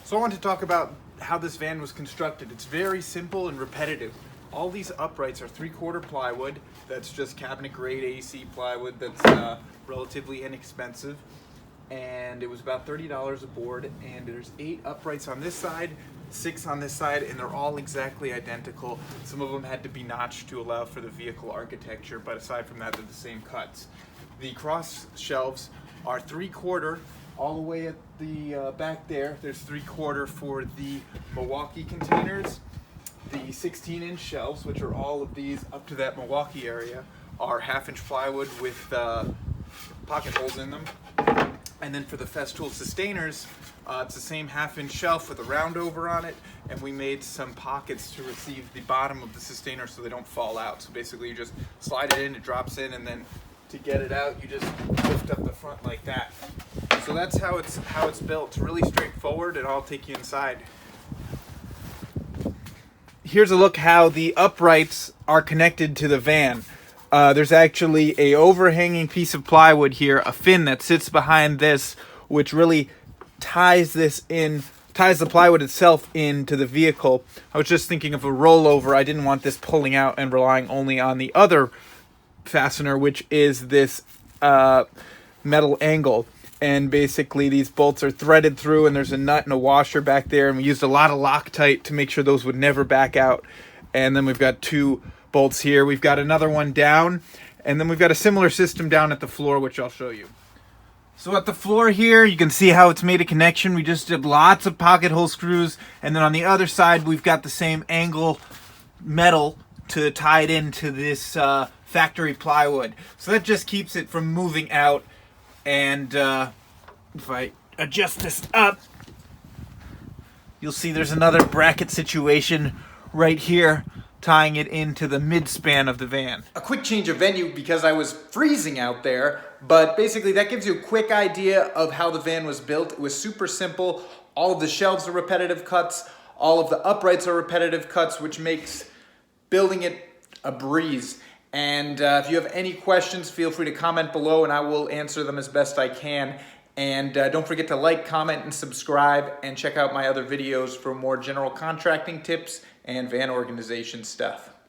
So I want to talk about how this van was constructed. It's very simple and repetitive. All these uprights are 3/4 plywood. That's just cabinet grade AC plywood that's relatively inexpensive. And it was about $30 a board. And there's 8 uprights on this side, 6 on this side, and they're all exactly identical. Some of them had to be notched to allow for the vehicle architecture, but aside from that, they're the same cuts. The cross shelves are 3/4 all the way at the back there. There's 3/4 for the Milwaukee containers. The 16-inch shelves, which are all of these up to that Milwaukee area, are 1/2-inch plywood with pocket holes in them. And then for the Festool sustainers, it's the same 1/2-inch shelf with a round over on it, and we made some pockets to receive the bottom of the sustainer so they don't fall out. So basically you just slide it in, it drops in, and then to get it out you just lift up the front like that. So that's how it's built. It's really straightforward, and I'll take you inside. Here's a look how the uprights are connected to the van. There's actually a overhanging piece of plywood here, a fin that sits behind this, which really ties the plywood itself into the vehicle. I was just thinking of a rollover. I didn't want this pulling out and relying only on the other fastener, which is this metal angle. And basically these bolts are threaded through, and there's a nut and a washer back there, and we used a lot of Loctite to make sure those would never back out. And then we've got 2 bolts here. We've got another one down, and then we've got a similar system down at the floor, which I'll show you. So at the floor here, you can see how it's made a connection. We just did lots of pocket hole screws, and then on the other side, we've got the same angle metal to tie it into this factory plywood. So that just keeps it from moving out. And if I adjust this up, you'll see there's another bracket situation right here, tying it into the mid-span of the van. A quick change of venue because I was freezing out there, but basically that gives you a quick idea of how the van was built. It was super simple. All of the shelves are repetitive cuts. All of the uprights are repetitive cuts, which makes building it a breeze. And if you have any questions, feel free to comment below and I will answer them as best I can. And don't forget to like, comment, and subscribe, and check out my other videos for more general contracting tips and van organization stuff.